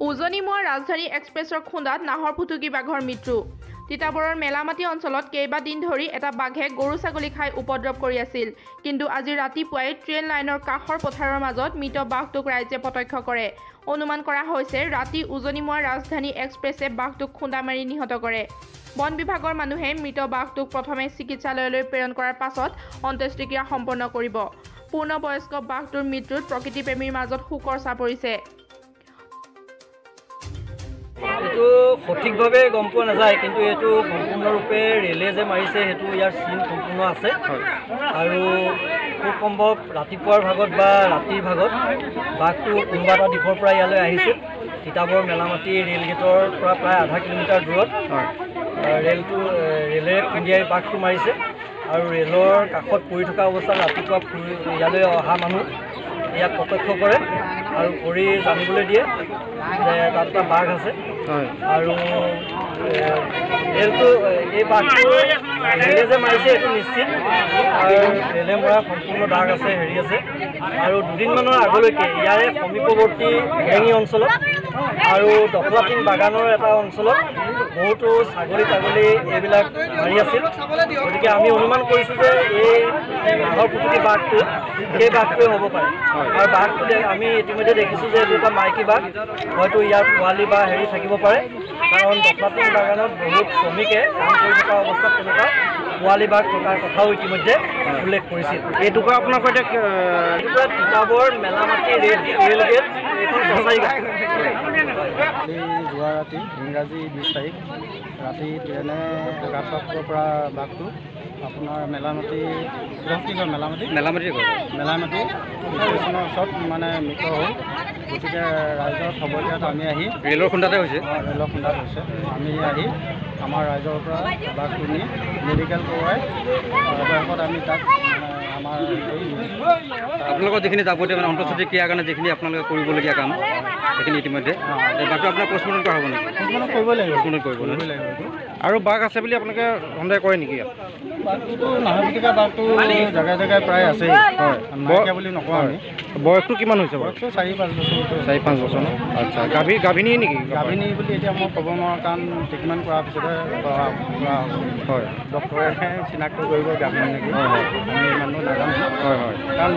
উজনিমুৱা ৰাজধানী এক্সপ্ৰেছৰ খুন্দাত নাহৰ ফুটুকী বাঘৰ মৃত্যু। তিতাবৰৰ মেলামাটি অঞ্চলত কেইবাদিন ধৰি এটা বাঘে গৰু ছাগলী খাই উপদ্ৰৱ কৰি আছিল। কিন্তু আজি ৰাতিপুৱাই ট্ৰেইন লাইনৰ কাষৰ পথাৰৰ মাজত মৃত বাঘটোক ৰাইজে প্ৰত্যক্ষ কৰে। অনুমান কৰা হৈছে ৰাতি উজনিমুৱা ৰাজধানী এক্সপ্ৰেছে বাঘটোক খুন্দা মাৰি নিহত কৰে। বন বিভাগৰ মানুহে মৃত বাঘটোক প্ৰথমে চিকিৎসালয়লৈ প্ৰেৰণ কৰাৰ পাছত অন্ত্যেষ্টিক্ৰিয়া সম্পন্ন কৰিব। পূৰ্ণবয়স্ক বাঘটোৰ মৃত্যুত প্ৰকৃতিপ্ৰেমীৰ মাজত শোকৰ ছাঁ পৰিছে। এইটো সঠিকভাৱে গম পোৱা নাযায়, কিন্তু এইটো সম্পূৰ্ণৰূপে ৰেলে যে মাৰিছে সেইটো ইয়াৰ চিন সম্পূৰ্ণ আছে। আৰু খুব সম্ভৱ ৰাতিপুৱাৰ ভাগত বা ৰাতিৰ ভাগত বাঘটো কোনোবা এটা দিশৰ পৰা ইয়ালৈ আহিছে। তিতাবৰ মেলামাটি ৰেল গেটৰ পৰা প্ৰায় আধা কিলোমিটাৰ দূৰত ৰেলেৰে খুন্দিয়াই বাঘটো মাৰিছে। আৰু ৰেলৰ কাষত পৰি থকা অৱস্থাত ৰাতিপুৱা ইয়ালৈ অহা মানুহ ইয়াক প্ৰত্যক্ষ কৰে আৰু কৰি জানিবলৈ দিয়ে যে তাত এটা বাঘ আছে। আৰু ৰেলটো এই বাঘটো ৰেলে যে মাৰিছে এইটো নিশ্চিত, আৰু ৰেলে মৰা সম্পূৰ্ণ দাগ আছে, হেৰি আছে। আৰু দুদিনমানৰ আগলৈকে ইয়াৰে সমীপৱৰ্তী হেঙি অঞ্চলত আৰু দখলাটিং বাগানৰ এটা অঞ্চলত বহুতো ছাগলী এইবিলাক মাৰি আছিল। গতিকে আমি অনুমান কৰিছোঁ যে এই নাহৰ ফুটুকী বাঘটো সেই বাঘটোৱে হ'ব পাৰে। আৰু বাঘটো আমি ইতিমধ্যে দেখিছোঁ যে এইটো এটা মাইকী বাঘ, হয়তো ইয়াৰ পোৱালি বা হেৰি থাকিব পাৰে। কাৰণ দখলাটিং বাগানত বহুত শ্ৰমিকে কাম কৰি থকা অৱস্থাত তেনেকুৱা পোৱালি বাঘ থকাৰ কথাও ইতিমধ্যে উল্লেখ কৰিছিল। এইটুকুৰা আপোনাৰ সৈতে এইটুকুৰা তিতাবৰ মেলামাটি ৰেল গেট, এইখন কছাৰী গাঁও। যোৱা ৰাতি ইংৰাজী 20 তাৰিখ ৰাতি ট্ৰেইনে আঘাতপ্ৰাপ্তৰ পৰা বাঘটো আপোনাৰ মেলামাটি ষ্টেচনৰ ওচৰত মানে মৃত হ'ল। গতিকে ৰাইজৰ খবৰ দিয়াত আমি আহি ৰেলৰ খুন্দাতে হৈছে আমি আহি আমাৰ ৰাইজৰ পৰা বাঘটো নি মেডিকেল কৰোৱাই অৱশেষত আমি তাক আমাৰ আপোনালোকৰ যিখিনি যাৱতীয় মানে অন্তঃসত্ত্বা ক্ৰিয়াৰ কাৰণে যিখিনি আপোনালোকে কৰিবলগীয়া কাম সেইখিনি ইতিমধ্যে বাঘটো আপোনাৰ পষ্টমৰ্টম কৰা হ'ব নেকি? পষ্টমৰ্টম কৰিব লাগিব। আৰু বাঘ আছে বুলি আপোনালোকে সন্দেহ কৰে নেকি? বাঘটোতো নাহৰ ফুটুকী বাঘটো জেগাই জেগাই প্ৰায় আছেই, নাইকিয়া বুলি নকওঁ আমি। বয়সটো কিমান হৈছে? বয়সটো 4-5 বছৰ। 4-5 বছৰ ন? আচ্ছা, গাভিনী নেকি? গাভিনী বুলি এতিয়া মই ক'ব নোৱাৰোঁ, কাৰণ ট্ৰিটমেণ্ট কৰাৰ পিছতহে কৰা হয়। ডক্টৰে চিনাক্ত কৰিব গাভিনী নেকি। আমি ইমানো নাজানো। হয়। কাৰণ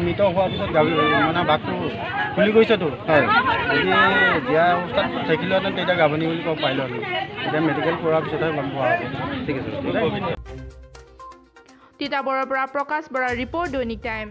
মৃত হোৱাৰ পিছত মানে বাঘটো খুলি গৈছেতো। হয়। যদি জীয়া অৱস্থাত থাকিলেহেঁতেন তেতিয়া গাভিনী বুলি ক'ব পাৰিলোহেঁতেন। এতিয়া মেডিকেল কৰাৰ পিছতহে গম পোৱা হ'ব। ঠিক আছে। তিতাবৰৰ পৰা প্ৰকাশ বৰাৰ ৰিপৰ্ট, দৈনিক টাইম।